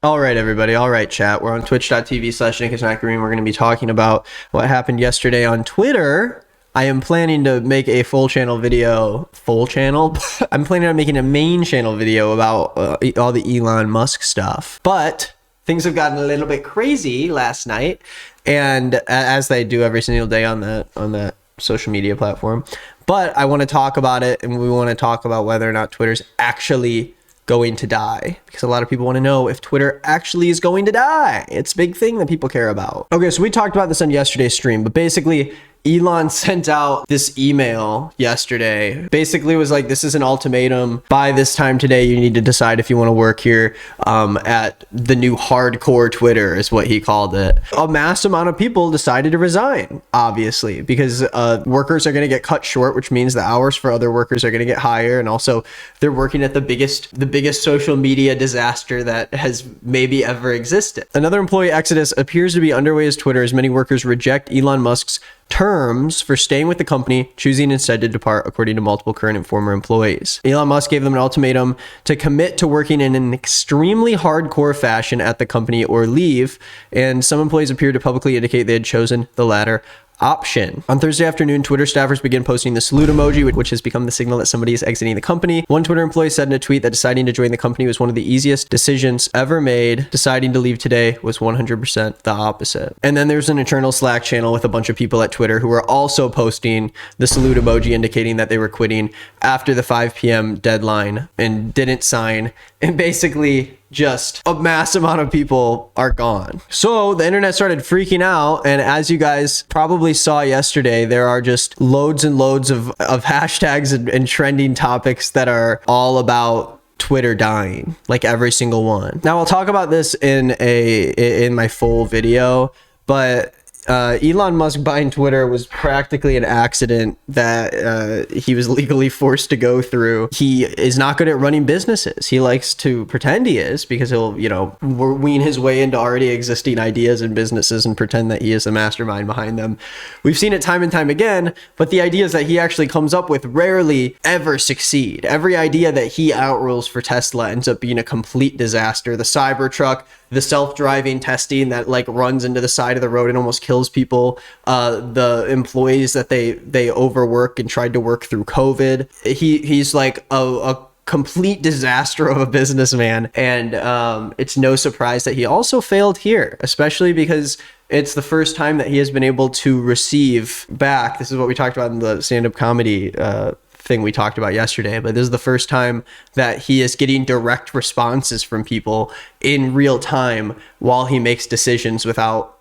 All right, everybody. All right, chat. We're on twitch.tv/green. We're going to be talking about what happened yesterday on Twitter. I am planning to make a full channel video. Full channel? I'm planning on making a main channel video about all the Elon Musk stuff. But things have gotten a little bit crazy last night, and as they do every single day on that social media platform. But I want to talk about it, and we want to talk about whether or not Twitter's actually going to die, because a lot of people want to know if Twitter actually is going to die. It's a big thing that people care about. Okay, so we talked about this on yesterday's stream, but basically Elon sent out this email yesterday. Basically was like, this is an ultimatum. By this time today, you need to decide if you want to work here at the new hardcore Twitter, is what he called it. A mass amount of people decided to resign, obviously, because workers are going to get cut short, which means the hours for other workers are going to get higher. And also they're working at the biggest social media disaster that has maybe ever existed. Another employee exodus appears to be underway as Twitter, as many workers reject Elon Musk's terms for staying with the company, choosing instead to depart, according to multiple current and former employees. Elon Musk gave them an ultimatum to commit to working in an extremely hardcore fashion at the company or leave, and some employees appeared to publicly indicate they had chosen the latter option. On Thursday afternoon, Twitter staffers began posting the salute emoji, which has become the signal that somebody is exiting the company. One Twitter employee said in a tweet that deciding to join the company was one of the easiest decisions ever made. Deciding to leave today was 100% the opposite. And then there's an internal Slack channel with a bunch of people at Twitter who are also posting the salute emoji, indicating that they were quitting after the 5 p.m. deadline and didn't sign. And basically just a mass amount of people are gone. So the internet started freaking out. And as you guys probably saw yesterday, there are just loads and loads of hashtags and trending topics that are all about Twitter dying, like every single one. Now I'll talk about this in my full video, but Elon Musk buying Twitter was practically an accident that he was legally forced to go through. He is not good at running businesses. He likes to pretend he is, because he'll, wean his way into already existing ideas and businesses and pretend that he is the mastermind behind them. We've seen it time and time again, but the ideas that he actually comes up with rarely ever succeed. Every idea that he outrules for Tesla ends up being a complete disaster. The Cybertruck, the self-driving testing that runs into the side of the road and almost kills people, the employees that they overwork and tried to work through COVID. He's like a complete disaster of a businessman, and it's no surprise that he also failed here, especially because it's the first time that he has been able to receive back. This is what we talked about in the stand-up comedy thing we talked about yesterday, but this is the first time that he is getting direct responses from people in real time while he makes decisions without,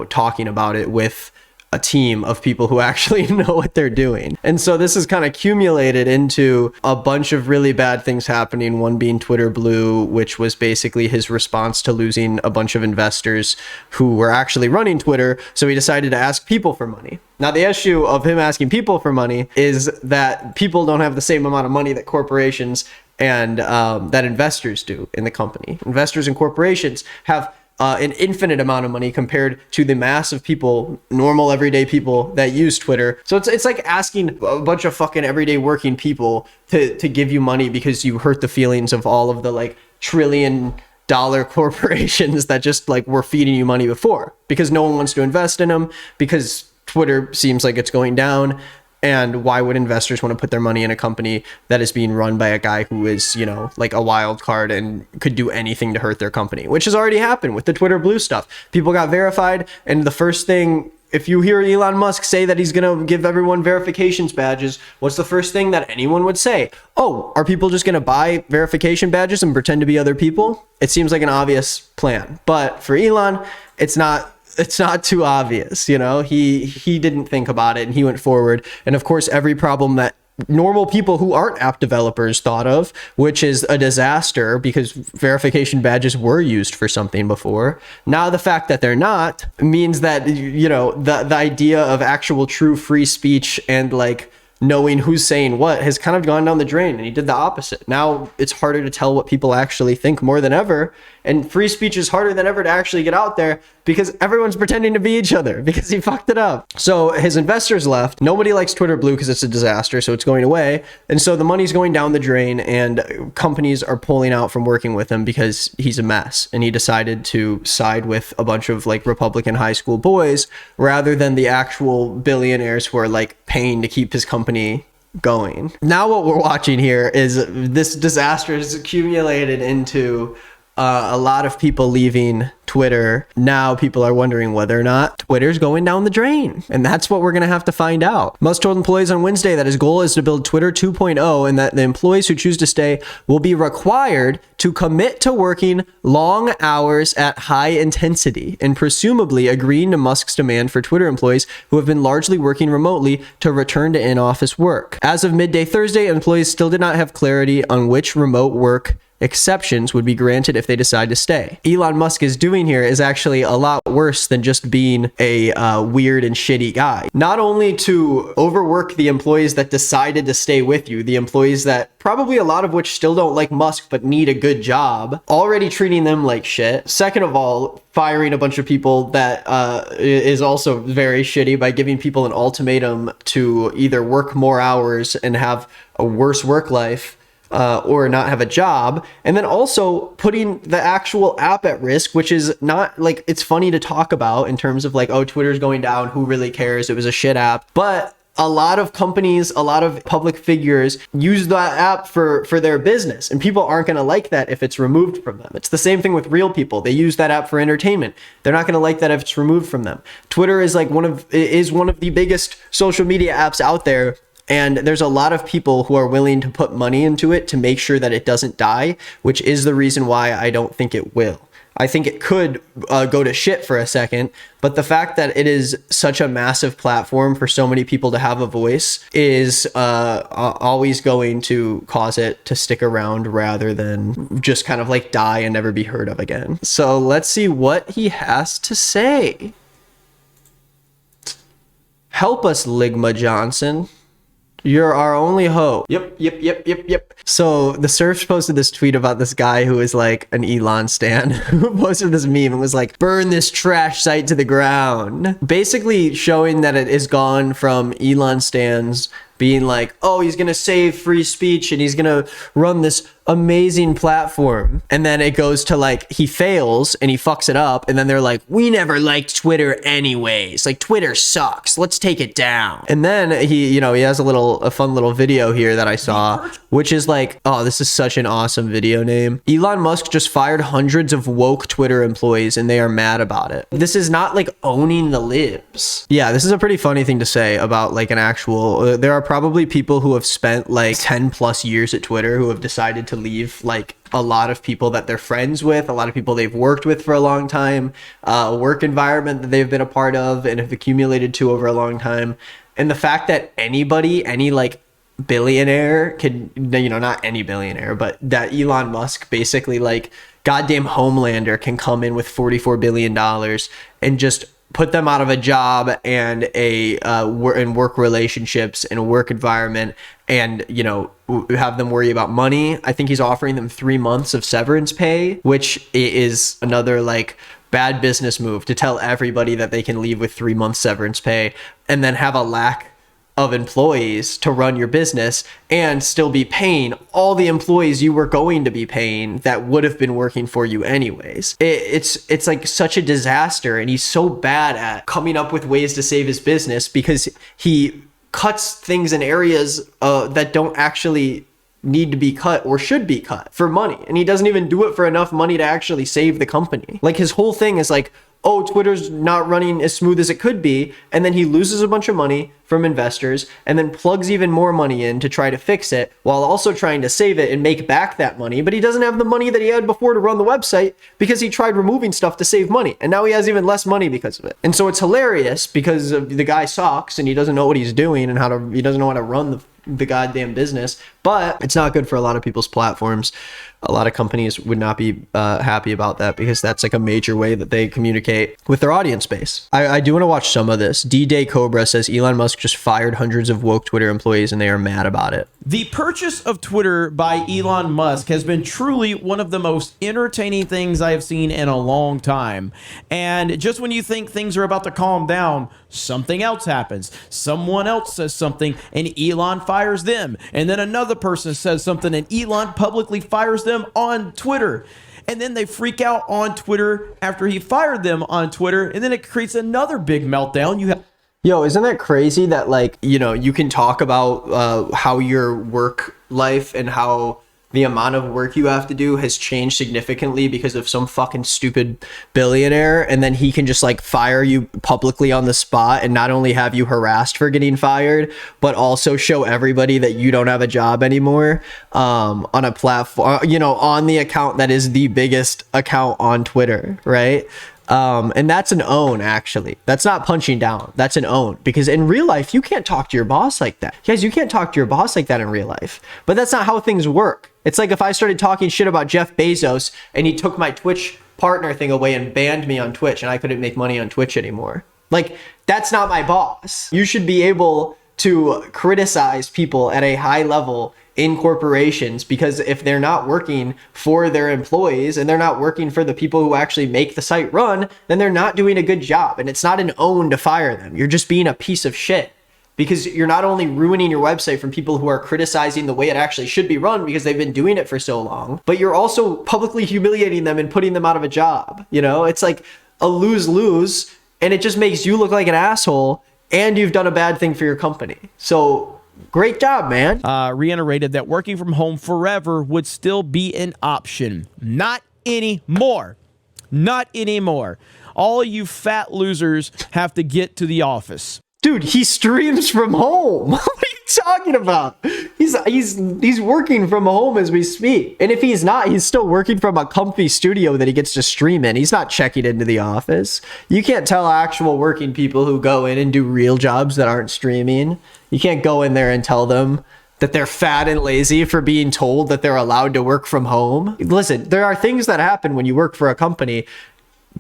talking about it with a team of people who actually know what they're doing. And so this is kind of accumulated into a bunch of really bad things happening. One being Twitter Blue, which was basically his response to losing a bunch of investors who were actually running Twitter. So he decided to ask people for money. Now, the issue of him asking people for money is that people don't have the same amount of money that corporations and that investors do in the company. Investors and corporations have an infinite amount of money compared to the mass of people, normal everyday people that use Twitter. So it's like asking a bunch of fucking everyday working people to give you money because you hurt the feelings of all of the trillion-dollar corporations that just were feeding you money before, because no one wants to invest in them, because Twitter seems like it's going down. And why would investors want to put their money in a company that is being run by a guy who is, a wild card and could do anything to hurt their company, which has already happened with the Twitter Blue stuff. People got verified, and the first thing, if you hear Elon Musk say that he's going to give everyone verifications badges, what's the first thing that anyone would say? Oh, are people just going to buy verification badges and pretend to be other people? It seems like an obvious plan. But for Elon, it's not too obvious. He didn't think about it, and he went forward. And of course, every problem that normal people who aren't app developers thought of, which is a disaster because verification badges were used for something before. Now the fact that they're not means that, the idea of actual true free speech and knowing who's saying what has kind of gone down the drain, and he did the opposite. Now it's harder to tell what people actually think more than ever, and free speech is harder than ever to actually get out there because everyone's pretending to be each other because he fucked it up. So his investors left. Nobody likes Twitter Blue because it's a disaster, so it's going away. And so the money's going down the drain, and companies are pulling out from working with him because he's a mess. And he decided to side with a bunch of like Republican high school boys rather than the actual billionaires who are like paying to keep his company going. Now what we're watching here is this disaster has accumulated into a lot of people leaving Twitter. Now people are wondering whether or not Twitter's going down the drain. And that's what we're going to have to find out. Musk told employees on Wednesday that his goal is to build Twitter 2.0 and that the employees who choose to stay will be required to commit to working long hours at high intensity and presumably agreeing to Musk's demand for Twitter employees who have been largely working remotely to return to in-office work. As of midday Thursday, employees still did not have clarity on which remote work exceptions would be granted if they decide to stay. Elon Musk is doing here is actually a lot worse than just being a weird and shitty guy. Not only to overwork the employees that decided to stay with you, the employees that probably a lot of which still don't like Musk but need a good job, already treating them like shit. Second of all, firing a bunch of people that is also very shitty by giving people an ultimatum to either work more hours and have a worse work life or not have a job, and then also putting the actual app at risk, which is not like, it's funny to talk about in terms of like, oh, Twitter's going down, who really cares, it was a shit app. But a lot of companies, a lot of public figures use that app for their business, and people aren't going to like that if it's removed from them. It's the same thing with real people. They use that app for entertainment. They're not going to like that if it's removed from them. Twitter is like one of the biggest social media apps out there. And there's a lot of people who are willing to put money into it to make sure that it doesn't die, which is the reason why I don't think it will. I think it could go to shit for a second, but the fact that it is such a massive platform for so many people to have a voice is always going to cause it to stick around rather than just kind of like die and never be heard of again. So let's see what he has to say. Help us, Ligma Johnson. You're our only hope. Yep. So the Surfs posted this tweet about this guy who is like an Elon stan who posted this meme and was like, burn this trash site to the ground. Basically showing that it is gone from Elon stans being like, oh, he's going to save free speech and he's going to run this amazing platform. And then it goes to like, he fails and he fucks it up. And then they're like, we never liked Twitter anyways. Like, Twitter sucks. Let's take it down. And then he has a fun little video here that I saw, which is like, oh, this is such an awesome video name. Elon Musk just fired hundreds of woke Twitter employees and they are mad about it. This is not like owning the libs. Yeah, this is a pretty funny thing to say about like an actual, there are probably people who have spent like 10 plus years at Twitter who have decided to leave like a lot of people that they're friends with, a lot of people they've worked with for a long time, a work environment that they've been a part of and have accumulated to over a long time. And the fact that anybody, any like billionaire could, not any billionaire, but that Elon Musk basically like goddamn Homelander can come in with $44 billion and just put them out of a job and in work relationships in a work environment and, have them worry about money. I think he's offering them 3 months of severance pay, which is another like bad business move to tell everybody that they can leave with 3 months severance pay and then have a lack of employees to run your business and still be paying all the employees you were going to be paying that would have been working for you anyways. It's like such a disaster, and he's so bad at coming up with ways to save his business because he cuts things in areas that don't actually need to be cut or should be cut for money, and he doesn't even do it for enough money to actually save the company. Like, his whole thing is like, oh, Twitter's not running as smooth as it could be. And then he loses a bunch of money from investors and then plugs even more money in to try to fix it while also trying to save it and make back that money. But he doesn't have the money that he had before to run the website because he tried removing stuff to save money. And now he has even less money because of it. And so it's hilarious because the guy sucks and he doesn't know what he's doing and he doesn't know how to run the goddamn business, but it's not good for a lot of people's platforms. a lot of companies would not be happy about that, because that's like a major way that they communicate with their audience base. I do want to watch some of this. D-Day Cobra says Elon Musk just fired hundreds of woke Twitter employees and they are mad about it. The purchase of Twitter by Elon Musk has been truly one of the most entertaining things I have seen in a long time. And just when you think things are about to calm down, something else happens. Someone else says something and Elon fires them. And then another person says something and Elon publicly fires them on Twitter. And then they freak out on Twitter after he fired them on Twitter. And then it creates another big meltdown. Yo, isn't that crazy that, like, you know, you can talk about how your work life and how the amount of work you have to do has changed significantly because of some fucking stupid billionaire, and then he can just like fire you publicly on the spot and not only have you harassed for getting fired, but also show everybody that you don't have a job anymore on a platform, you know, on the account that is the biggest account on Twitter, right? And that's an own, actually. That's not punching down. That's an own. Because in real life, you can't talk to your boss like that. Guys, you can't talk to your boss like that in real life. But that's not how things work. It's like if I started talking shit about Jeff Bezos and he took my Twitch partner thing away and banned me on Twitch and I couldn't make money on Twitch anymore. Like, that's not my boss. You should be able to criticize people at a high level in corporations, because if they're not working for their employees and they're not working for the people who actually make the site run, then they're not doing a good job. And it's not an own to fire them. You're just being a piece of shit, because you're not only ruining your website from people who are criticizing the way it actually should be run because they've been doing it for so long, but you're also publicly humiliating them and putting them out of a job. You know, it's like a lose-lose, and it just makes you look like an asshole and you've done a bad thing for your company. So great job, man. Reiterated that working from home forever would still be an option. Not anymore. Not anymore. All you fat losers have to get to the office. Dude, he streams from home. What are you talking about? He's working from home as we speak. And if he's not, he's still working from a comfy studio that he gets to stream in. He's not checking into the office. You can't tell actual working people who go in and do real jobs that aren't streaming. You can't go in there and tell them that they're fat and lazy for being told that they're allowed to work from home. Listen, there are things that happen when you work for a company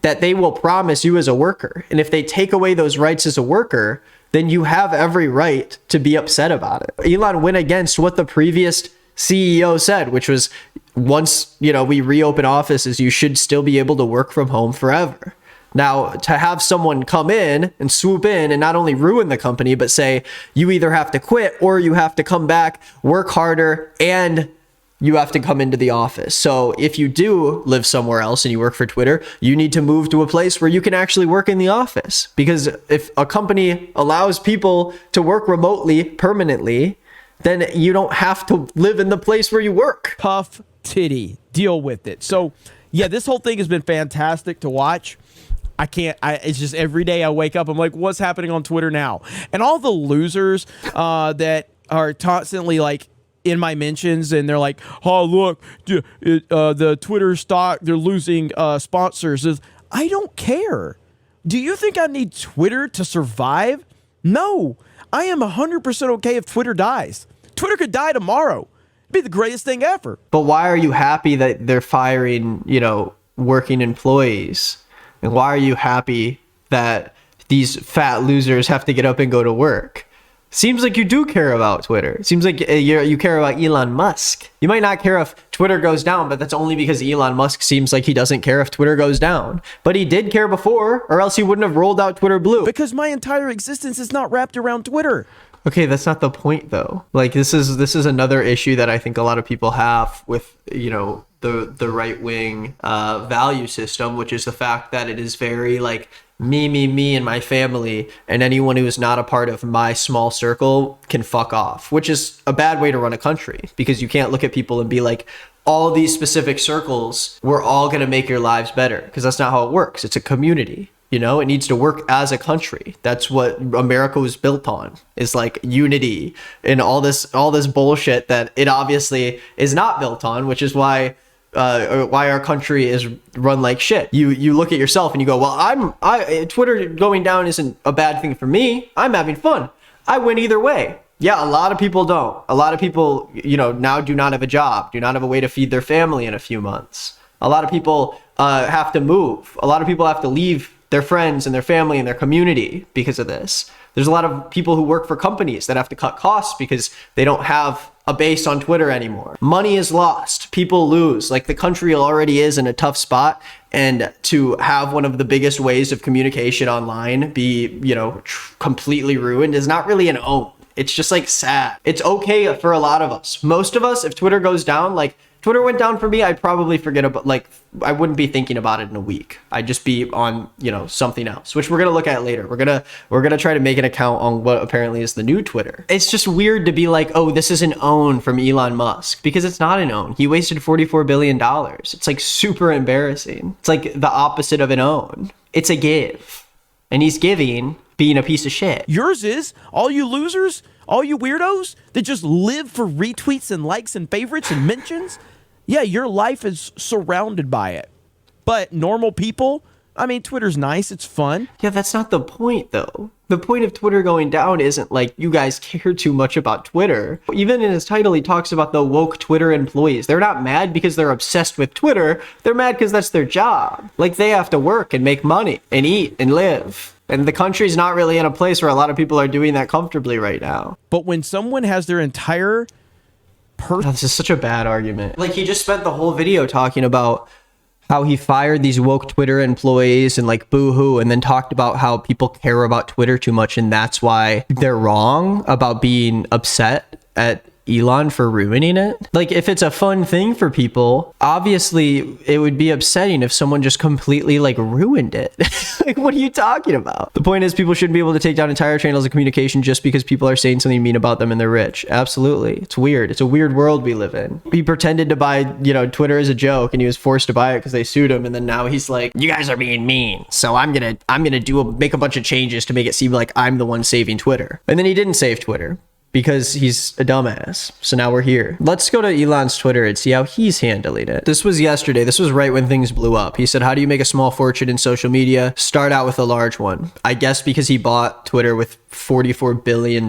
that they will promise you as a worker. And if they take away those rights as a worker, then you have every right to be upset about it. Elon went against what the previous CEO said, which was, once, you know, we reopen offices, you should still be able to work from home forever. Now, to have someone come in and swoop in and not only ruin the company, but say you either have to quit or you have to come back, work harder, and you have to come into the office. So if you do live somewhere else and you work for Twitter, you need to move to a place where you can actually work in the office. Because if a company allows people to work remotely permanently, then you don't have to live in the place where you work. Puff titty. Deal with it. So, yeah, this whole thing has been fantastic to watch. It's just every day I wake up, I'm like, what's happening on Twitter now? And all the losers that are constantly like in my mentions, and they're like, oh, look, the Twitter stock, they're losing sponsors. I don't care. Do you think I need Twitter to survive? No. I am 100% okay if Twitter dies. Twitter could die tomorrow. It'd be the greatest thing ever. But why are you happy that they're firing, you know, working employees? And why are you happy that these fat losers have to get up and go to work? Seems like you do care about Twitter. Seems like you care about Elon Musk. You might not care if Twitter goes down, but that's only because Elon Musk seems like he doesn't care if Twitter goes down. But he did care before, or else he wouldn't have rolled out Twitter Blue. Because my entire existence is not wrapped around Twitter. Okay, that's not the point, though. Like, this is another issue that I think a lot of people have with, you know, the right-wing value system, which is the fact that it is very, like, me, and my family, and anyone who is not a part of my small circle can fuck off, which is a bad way to run a country, because you can't look at people and be like, all these specific circles, we're all going to make your lives better, because that's not how it works. It's a community. You know, it needs to work as a country. That's what America was built on, is like unity and all this bullshit that it obviously is not built on, which is why our country is run like shit. You look at yourself and you go, well, Twitter going down isn't a bad thing for me. I'm having fun. I win either way. Yeah, a lot of people don't. A lot of people, now do not have a job, do not have a way to feed their family in a few months. A lot of people have to move. A lot of people have to leave their friends and their family and their community because of this. There's a lot of people who work for companies that have to cut costs because they don't have a base on Twitter anymore. Money is lost. People lose. Like, the country already is in a tough spot. And to have one of the biggest ways of communication online be, completely ruined is not really an own. It's just like sad. It's okay for a lot of us. Most of us, if Twitter goes down, like Twitter went down for me, I'd probably forget about, like, I wouldn't be thinking about it in a week. I'd just be on, something else, which we're going to look at later. We're going to try to make an account on what apparently is the new Twitter. It's just weird to be like, oh, this is an own from Elon Musk, because it's not an own. He wasted $44 billion. It's like super embarrassing. It's like the opposite of an own. It's a give. And he's giving, being a piece of shit. Yours is, all you losers, all you weirdos that just live for retweets and likes and favorites and mentions. Yeah, your life is surrounded by it. But normal people, I mean, Twitter's nice. It's fun. Yeah, that's not the point, though. The point of Twitter going down isn't like you guys care too much about Twitter. Even in his title, he talks about the woke Twitter employees. They're not mad because they're obsessed with Twitter. They're mad because that's their job. Like, they have to work and make money and eat and live. And the country's not really in a place where a lot of people are doing that comfortably right now. But when someone has their entire this is such a bad argument. Like, he just spent the whole video talking about how he fired these woke Twitter employees and like boo-hoo, and then talked about how people care about Twitter too much and that's why they're wrong about being upset at Elon for ruining it. Like, if it's a fun thing for people, obviously it would be upsetting if someone just completely like ruined it. Like, what are you talking about? The point is, people shouldn't be able to take down entire channels of communication just because people are saying something mean about them and they're rich. Absolutely. It's weird. It's a weird world we live in. He pretended to buy, Twitter as a joke, and he was forced to buy it because they sued him, and then now he's like, you guys are being mean, so I'm gonna make a bunch of changes to make it seem like I'm the one saving Twitter. And then he didn't save Twitter, because he's a dumbass. So now we're here. Let's go to Elon's Twitter and see how he's handling it. This was yesterday. This was right when things blew up. He said, how do you make a small fortune in social media? Start out with a large one. I guess because he bought Twitter with $44 billion.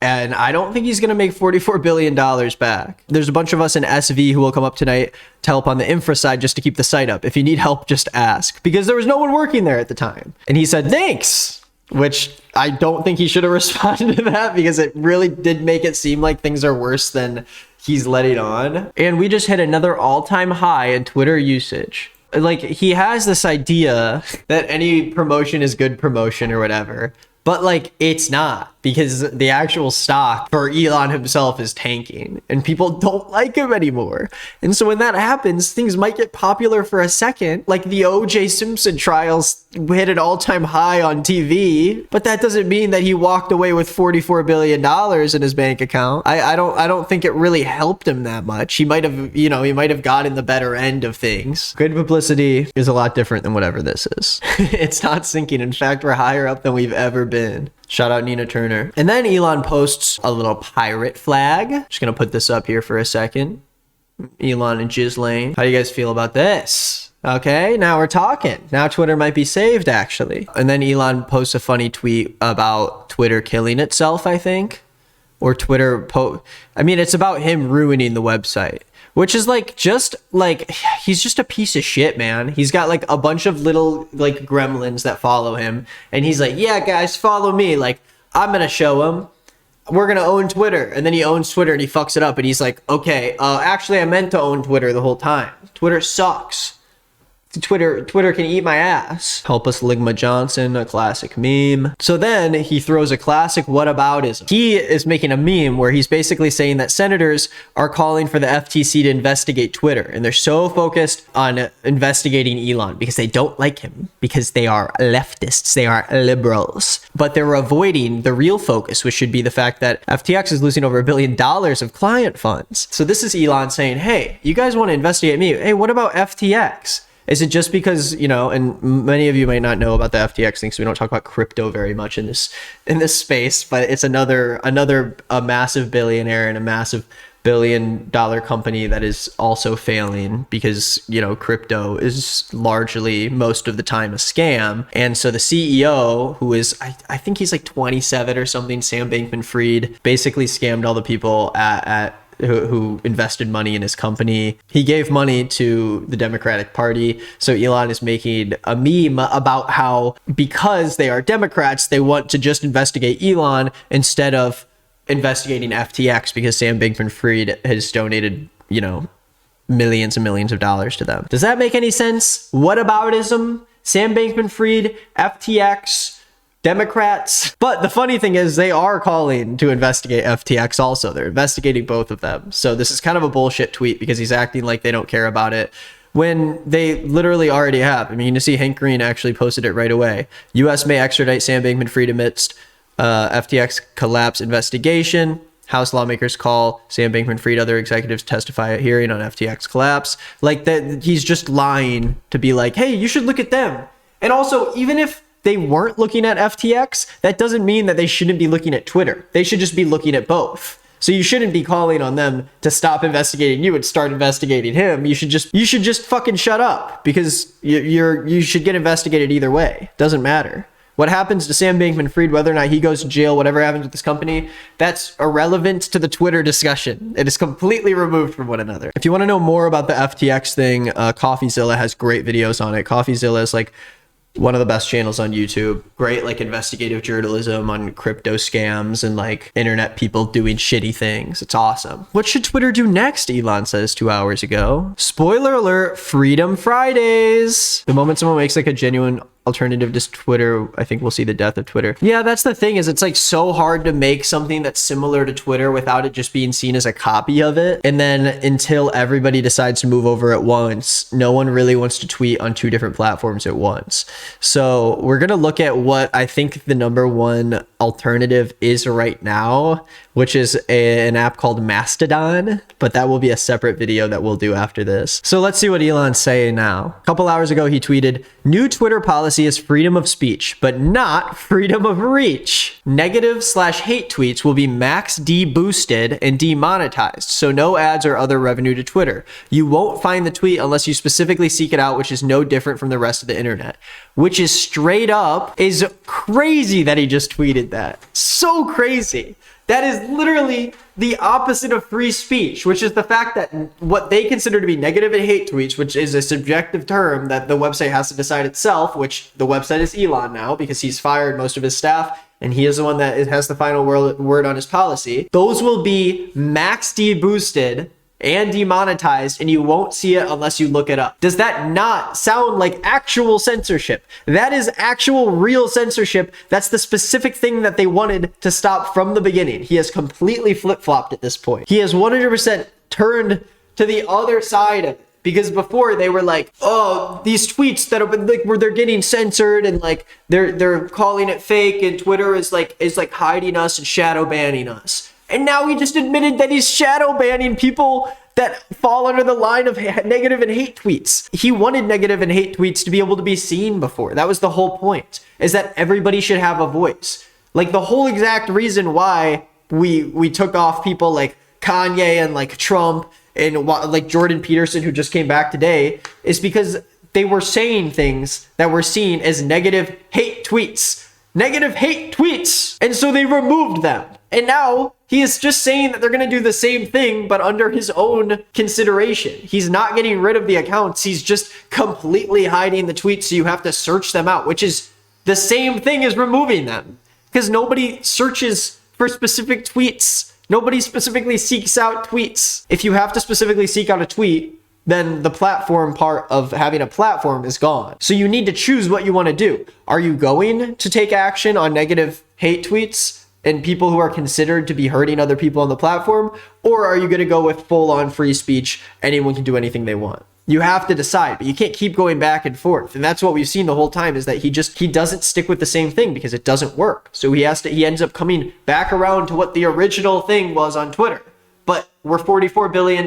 And I don't think he's going to make $44 billion back. There's a bunch of us in SV who will come up tonight to help on the infra side just to keep the site up. If you need help, just ask. Because there was no one working there at the time. And he said, thanks. Which I don't think he should have responded to that, because it really did make it seem like things are worse than he's letting on. And we just hit another all-time high in Twitter usage. Like, he has this idea that any promotion is good promotion or whatever, but like, it's not, because the actual stock for Elon himself is tanking and people don't like him anymore. And so when that happens, things might get popular for a second. Like, the O.J. Simpson trials hit an all-time high on TV, but that doesn't mean that he walked away with $44 billion in his bank account. I don't think it really helped him that much. He might have gotten the better end of things. Good publicity is a lot different than whatever this is. It's not sinking. In fact, we're higher up than we've ever been. Shout out Nina Turner. And then Elon posts a little pirate flag. Just gonna put this up here for a second. Elon and Ghislaine. How do you guys feel about this? Okay, now we're talking. Now Twitter might be saved, actually. And then Elon posts a funny tweet about Twitter killing itself, I think. Or it's about him ruining the website. Which is like, just like, he's just a piece of shit, man. He's got like a bunch of little like gremlins that follow him. And he's like, yeah, guys, follow me. Like, I'm going to show them. We're going to own Twitter. And then he owns Twitter and he fucks it up. And he's like, okay, actually, I meant to own Twitter the whole time. Twitter sucks. Twitter can eat my ass. Help us Ligma Johnson, a classic meme. So then he throws a classic whataboutism. He is making a meme where he's basically saying that senators are calling for the FTC to investigate Twitter. And they're so focused on investigating Elon because they don't like him, because they are leftists, they are liberals. But they're avoiding the real focus, which should be the fact that FTX is losing over $1 billion of client funds. So this is Elon saying, hey, you guys want to investigate me? Hey, what about FTX? Is it just because, and many of you might not know about the FTX thing, so we don't talk about crypto very much in this space, but it's another massive billionaire and a massive billion-dollar company that is also failing because, you know, crypto is largely most of the time a scam. And so the CEO, who is, I think he's like 27 or something, Sam Bankman-Fried, basically scammed all the people who invested money in his company. He gave money to the Democratic Party. So Elon is making a meme about how because they are Democrats, they want to just investigate Elon instead of investigating FTX because Sam Bankman-Fried has donated, you know, millions and millions of dollars to them. Does that make any sense? Whataboutism, Sam Bankman-Fried, FTX, Democrats. But the funny thing is they are calling to investigate FTX also. They're investigating both of them. So this is kind of a bullshit tweet because he's acting like they don't care about it when they literally already have. I mean, you see Hank Green actually posted it right away. U.S. may extradite Sam Bankman-Fried amidst FTX collapse investigation. House lawmakers call Sam Bankman-Fried other executives testify at hearing on FTX collapse. Like that, he's just lying to be like, hey, you should look at them. And also, even if they weren't looking at FTX, that doesn't mean that they shouldn't be looking at Twitter. They should just be looking at both. So you shouldn't be calling on them to stop investigating you and start investigating him. You should just fucking shut up because you should get investigated either way. Doesn't matter. What happens to Sam Bankman-Fried, whether or not he goes to jail, whatever happens with this company, that's irrelevant to the Twitter discussion. It is completely removed from one another. If you want to know more about the FTX thing, CoffeeZilla has great videos on it. CoffeeZilla is like one of the best channels on YouTube. Great like investigative journalism on crypto scams and like internet people doing shitty things. It's awesome. What should Twitter do next? Elon says 2 hours ago. Spoiler alert, Freedom Fridays. The moment someone makes like a genuine alternative to Twitter, I think we'll see the death of Twitter. Yeah, that's the thing, is it's like so hard to make something that's similar to Twitter without it just being seen as a copy of it. And then until everybody decides to move over at once, no one really wants to tweet on two different platforms at once. So we're gonna look at what I think the number one alternative is right now, which is an app called Mastodon, but that will be a separate video that we'll do after this. So let's see what Elon's saying now. A couple hours ago, he tweeted, new Twitter policy is freedom of speech, but not freedom of reach. Negative/hate tweets will be max deboosted and demonetized, so no ads or other revenue to Twitter. You won't find the tweet unless you specifically seek it out, which is no different from the rest of the internet. Which is straight up, is crazy that he just tweeted that. So crazy. That is literally the opposite of free speech, which is the fact that what they consider to be negative and hate tweets, which is a subjective term that the website has to decide itself, which the website is Elon now because he's fired most of his staff and he is the one that has the final word on his policy. Those will be max deboosted and demonetized, and you won't see it unless you look it up. Does that not sound like actual censorship? That is actual real censorship. That's the specific thing that they wanted to stop from the beginning. He has completely flip-flopped at this point. He has 100% turned to the other side of it. Because before they were like, oh, these tweets that have been like where they're getting censored and like they're calling it fake, and Twitter is like hiding us and shadow banning us. And now he just admitted that he's shadow banning people that fall under the line of negative and hate tweets. He wanted negative and hate tweets to be able to be seen before. That was the whole point, is that everybody should have a voice. Like the whole exact reason why we took off people like Kanye and like Trump and like Jordan Peterson, who just came back today, is because they were saying things that were seen as negative hate tweets. Negative hate tweets. And so they removed them. And now he is just saying that they're going to do the same thing, but under his own consideration. He's not getting rid of the accounts. He's just completely hiding the tweets, so you have to search them out, which is the same thing as removing them. Because nobody searches for specific tweets. Nobody specifically seeks out tweets. If you have to specifically seek out a tweet, then the platform part of having a platform is gone. So you need to choose what you want to do. Are you going to take action on negative hate tweets and people who are considered to be hurting other people on the platform? Or are you going to go with full-on free speech? Anyone can do anything they want. You have to decide, but you can't keep going back and forth. And that's what we've seen the whole time, is that he doesn't stick with the same thing because it doesn't work. So he ends up coming back around to what the original thing was on Twitter. But we're $44 billion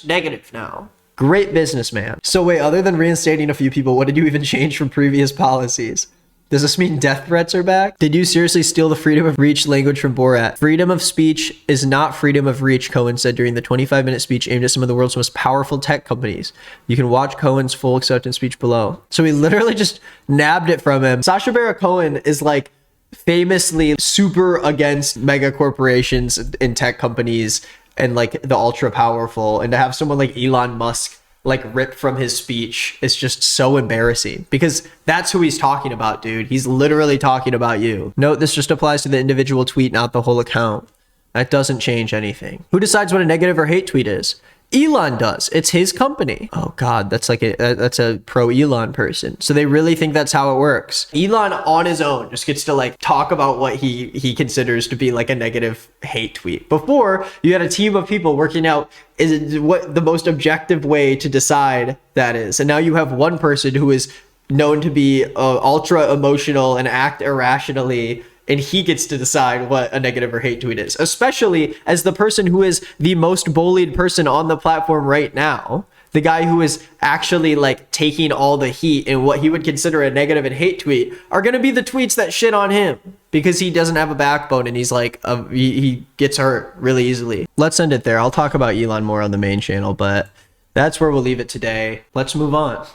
negative now. Great businessman. So wait, other than reinstating a few people, what did you even change from previous policies? Does this mean death threats are back? Did you seriously steal the freedom of reach language from Borat? Freedom of speech is not freedom of reach, Cohen said during the 25-minute speech aimed at some of the world's most powerful tech companies. You can watch Cohen's full acceptance speech below. So he literally just nabbed it from him. Sacha Baron Cohen is like famously super against mega corporations and tech companies and like the ultra powerful. And to have someone like Elon Musk like ripped from his speech is just so embarrassing, because that's who he's talking about, dude. He's literally talking about you. Note, this just applies to the individual tweet, not the whole account. That doesn't change anything. Who decides what a negative or hate tweet is? Elon does. It's his company. Oh God, that's a pro Elon person. So they really think that's how it works. Elon on his own just gets to like talk about what he considers to be like a negative hate tweet. Before, you had a team of people working out is what the most objective way to decide that is. And now you have one person who is known to be ultra emotional and act irrationally, and he gets to decide what a negative or hate tweet is, especially as the person who is the most bullied person on the platform right now, the guy who is actually like taking all the heat, and what he would consider a negative and hate tweet are going to be the tweets that shit on him, because he doesn't have a backbone and he's like, he gets hurt really easily. Let's end it there. I'll talk about Elon more on the main channel, but that's where we'll leave it today. Let's move on.